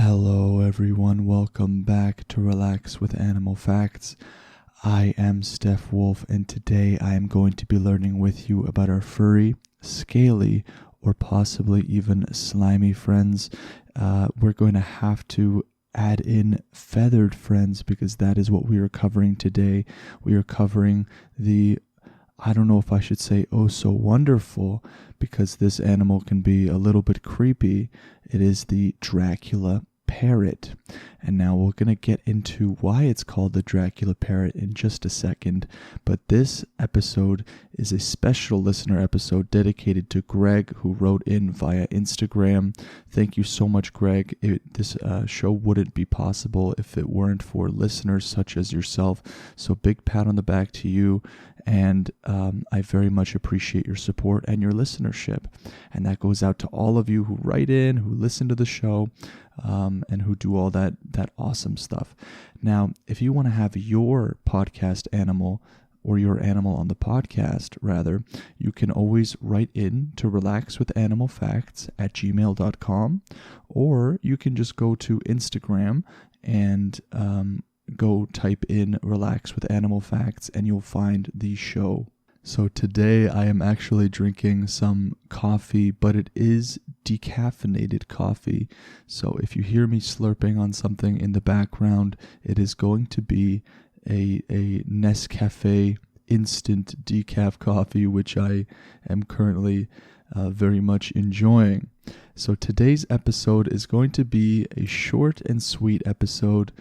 Hello everyone, welcome back to Relax with Animal Facts. I am Steph Wolf, and today I am going to be learning with you about our furry, scaly, or possibly even slimy friends. We're going to have to add in feathered friends because that is what we are covering today. We are covering I don't know if I should say oh so wonderful, because this animal can be a little bit creepy. It is the Dracula parrot. And now we're going to get into why it's called the Dracula parrot in just a second. But this episode is a special listener episode dedicated to Greg, who wrote in via Instagram. Thank you so much, Greg. This show wouldn't be possible if it weren't for listeners such as yourself. So big pat on the back to you. And I very much appreciate your support and your listenership. And that goes out to all of you who write in, who listen to the show, and who do all that awesome stuff. Now, if you want to have your podcast animal, or your animal on the podcast, rather, you can always write in to relaxwithanimalfacts@gmail.com, or you can just go to Instagram and go type in Relax with Animal Facts and you'll find the show. So today I am actually drinking some coffee, but it is decaffeinated coffee. So if you hear me slurping on something in the background, it is going to be a Nescafe instant decaf coffee, which I am currently very much enjoying. So today's episode is going to be a short and sweet episode.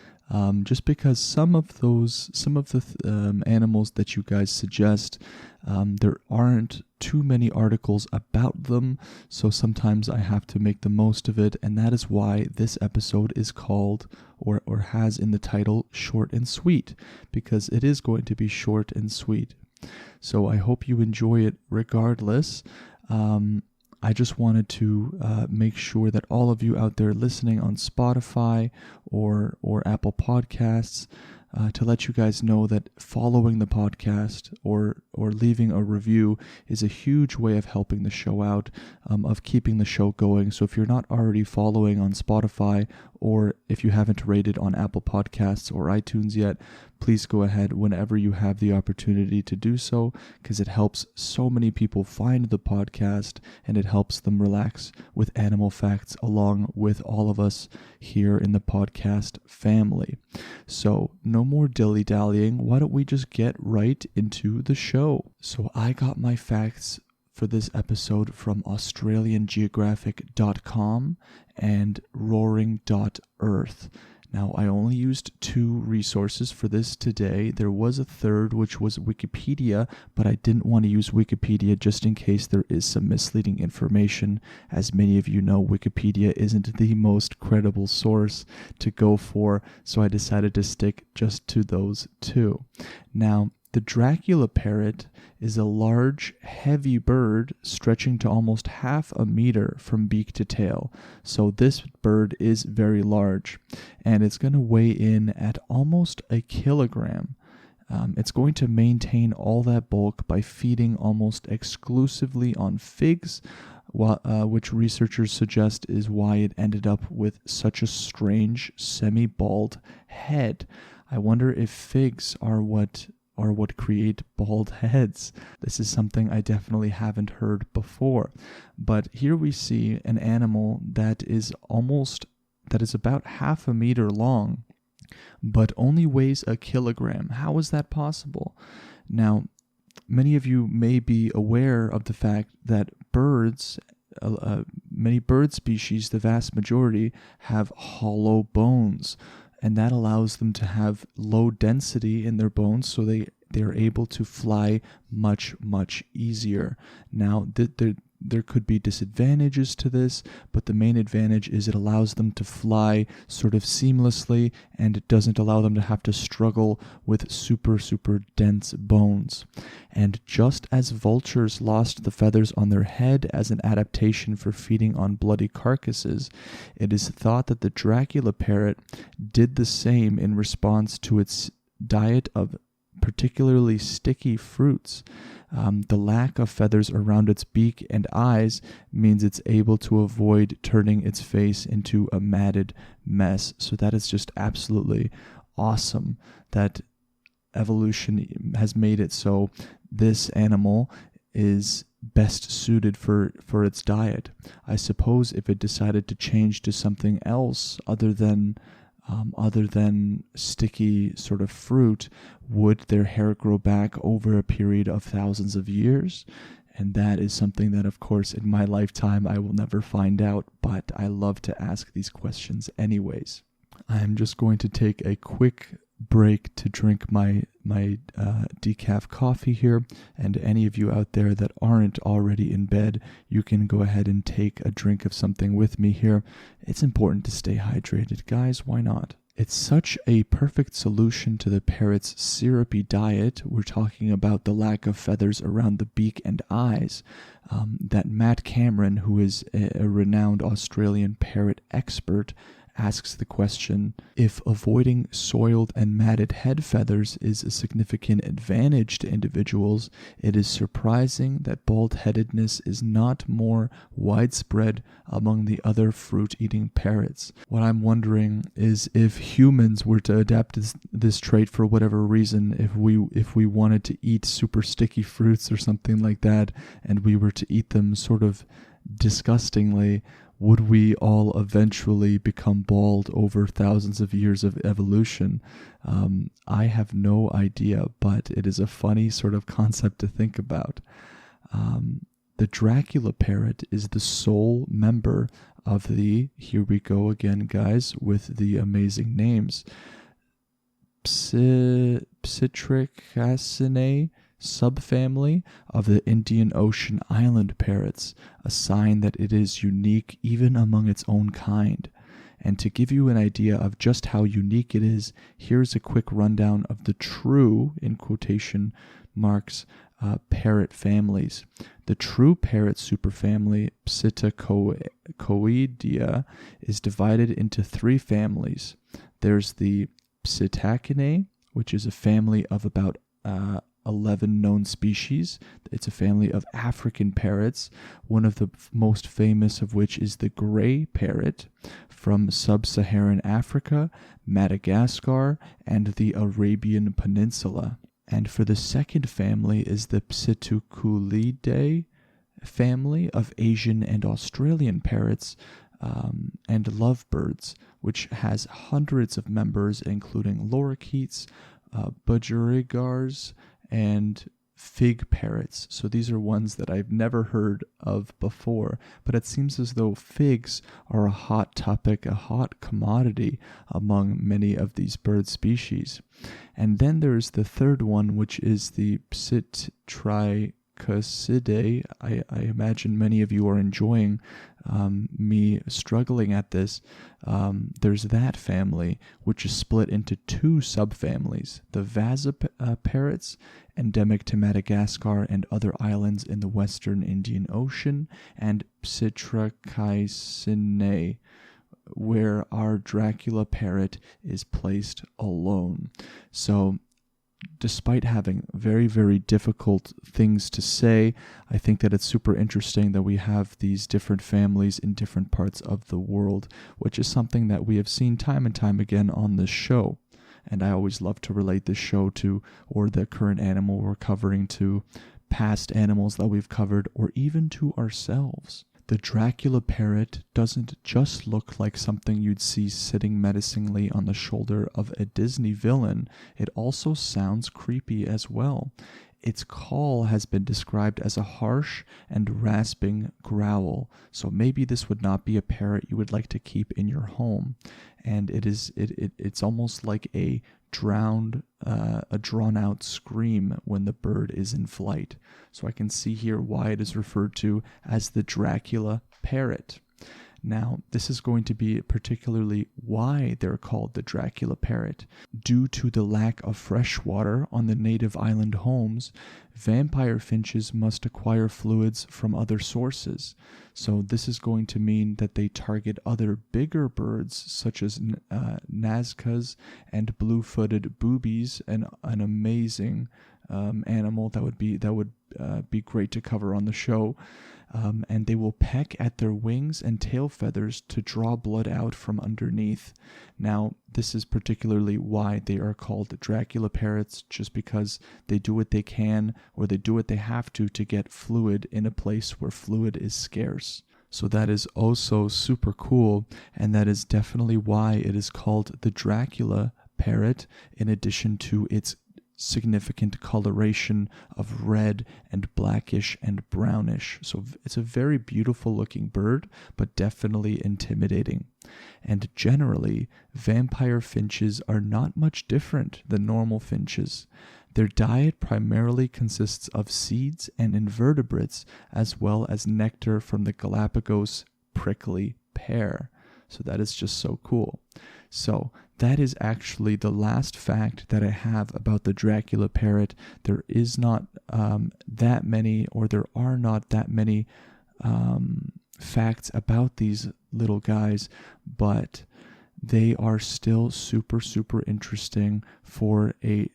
Just because some of the animals that you guys suggest, there aren't too many articles about them, so sometimes I have to make the most of it, and that is why this episode is called, or has in the title, Short and Sweet, because it is going to be short and sweet. So I hope you enjoy it regardless. I just wanted to make sure that all of you out there listening on Spotify or Apple Podcasts, to let you guys know that following the podcast or leaving a review is a huge way of helping the show out, of keeping the show going. So if you're not already following on Spotify, or if you haven't rated on Apple Podcasts or iTunes yet, please go ahead whenever you have the opportunity to do so, because it helps so many people find the podcast and it helps them relax with animal facts along with all of us here in the podcast family. So no more dilly-dallying. Why don't we just get right into the show? So I got my facts for this episode from AustralianGeographic.com and Roaring.Earth. Now, I only used 2 resources for this today. There was a third, which was Wikipedia, but I didn't want to use Wikipedia just in case there is some misleading information. As many of you know, Wikipedia isn't the most credible source to go for, so I decided to stick just to those 2. Now, the Dracula parrot is a large, heavy bird stretching to almost half a meter from beak to tail. So this bird is very large, and it's going to weigh in at almost a kilogram. It's going to maintain all that bulk by feeding almost exclusively on figs, which researchers suggest is why it ended up with such a strange, semi-bald head. I wonder if figs are what create bald heads. This is something I definitely haven't heard before. But here we see an animal that is about half a meter long, but only weighs a kilogram. How is that possible? Now, many of you may be aware of the fact that birds, many bird species, the vast majority, have hollow bones. And that allows them to have low density in their bones, so they're able to fly much, much easier. Now, there could be disadvantages to this, but the main advantage is it allows them to fly sort of seamlessly, and it doesn't allow them to have to struggle with super, super dense bones. And just as vultures lost the feathers on their head as an adaptation for feeding on bloody carcasses, it is thought that the Dracula parrot did the same in response to its diet of particularly sticky fruits. The lack of feathers around its beak and eyes means it's able to avoid turning its face into a matted mess. So that is just absolutely awesome that evolution has made it so this animal is best suited for its diet. I suppose if it decided to change to something else other than sticky sort of fruit, would their hair grow back over a period of thousands of years? And that is something that, of course, in my lifetime I will never find out, but I love to ask these questions anyways. I'm just going to take a quick break to drink my decaf coffee here, and any of you out there that aren't already in bed, you can go ahead and take a drink of something with me here. It's important to stay hydrated, guys. Why not? It's such a perfect solution to the parrot's syrupy diet. We're talking about the lack of feathers around the beak and eyes, that Matt Cameron, who is a renowned Australian parrot expert, asks the question, if avoiding soiled and matted head feathers is a significant advantage to individuals, it is surprising that bald-headedness is not more widespread among the other fruit-eating parrots. What I'm wondering is if humans were to adapt this trait for whatever reason, if we wanted to eat super sticky fruits or something like that, and we were to eat them sort of disgustingly, would we all eventually become bald over thousands of years of evolution? I have no idea, but it is a funny sort of concept to think about. The Dracula parrot is the sole member of here we go again, guys, with the amazing names, Psitricacinae subfamily of the Indian Ocean island parrots, a sign that it is unique even among its own kind. And to give you an idea of just how unique it is, here's a quick rundown of the true, in quotation marks, parrot families. The true parrot superfamily, Psittacoidea, is divided into three families. There's the Psittacinae, which is a family of about 11 known species. It's a family of African parrots, one of the most famous of which is the gray parrot from sub-Saharan Africa, Madagascar, and the Arabian Peninsula. And for the second family is the Psittaculidae family of Asian and Australian parrots and lovebirds, which has hundreds of members, including lorikeets, budgerigars, and fig parrots. So these are ones that I've never heard of before, but it seems as though figs are a hot topic, a hot commodity among many of these bird species. And then there's the third one, which is the Psitricacinae. I imagine many of you are enjoying me struggling at this. There's that family, which is split into two subfamilies, the Vasa parrots, endemic to Madagascar and other islands in the western Indian Ocean, and Psitricacinae, where our Dracula parrot is placed alone. So despite having very, very difficult things to say, I think that it's super interesting that we have these different families in different parts of the world, which is something that we have seen time and time again on this show. And I always love to relate this show to, or the current animal we're covering, to past animals that we've covered, or even to ourselves. The Dracula parrot doesn't just look like something you'd see sitting menacingly on the shoulder of a Disney villain, it also sounds creepy as well. Its call has been described as a harsh and rasping growl, so maybe this would not be a parrot you would like to keep in your home. And it's almost like a drawn out scream when the bird is in flight. So I can see here why it is referred to as the Dracula parrot. Now, this is going to be particularly why they're called the Dracula parrot. Due to the lack of fresh water on the native island homes, vampire finches must acquire fluids from other sources. So this is going to mean that they target other bigger birds such as Nazcas and blue-footed boobies, an amazing animal that would be great to cover on the show. And they will peck at their wings and tail feathers to draw blood out from underneath. Now, this is particularly why they are called Dracula parrots, just because they do what they can or they do what they have to get fluid in a place where fluid is scarce. So that is also super cool, and that is definitely why it is called the Dracula parrot, in addition to its significant coloration of red and blackish and brownish. So it's a very beautiful looking bird, but definitely intimidating. And generally, vampire finches are not much different than normal finches. Their diet primarily consists of seeds and invertebrates, as well as nectar from the Galapagos prickly pear. So that is just so cool. So that is actually the last fact that I have about the Dracula parrot. There is not that many, or there are not that many facts about these little guys, but they are still super, super interesting for the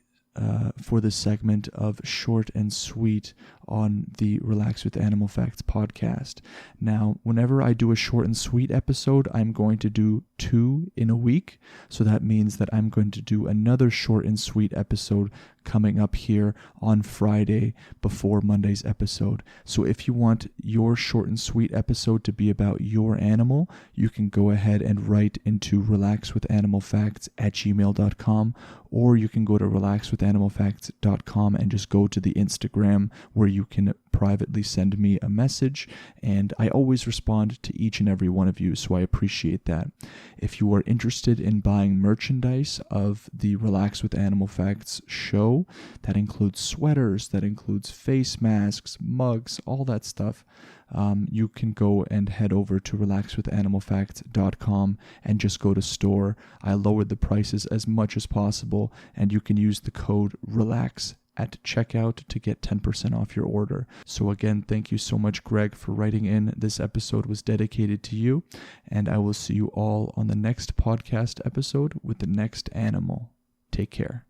segment of short and sweet on the Relax with Animal Facts podcast. Now, whenever I do a short and sweet episode, I'm going to do 2 in a week. So that means that I'm going to do another short and sweet episode coming up here on Friday before Monday's episode. So if you want your short and sweet episode to be about your animal, you can go ahead and write into relaxwithanimalfacts@gmail.com, or you can go to relaxwithanimalfacts.com and just go to the Instagram where you can privately send me a message, and I always respond to each and every one of you, so I appreciate that. If you are interested in buying merchandise of the Relax with Animal Facts show, that includes sweaters, that includes face masks, mugs, all that stuff, you can go and head over to relaxwithanimalfacts.com and just go to store. I lowered the prices as much as possible, and you can use the code RELAX at checkout to get 10% off your order. So again, thank you so much, Greg, for writing in. This episode was dedicated to you, and I will see you all on the next podcast episode with the next animal. Take care.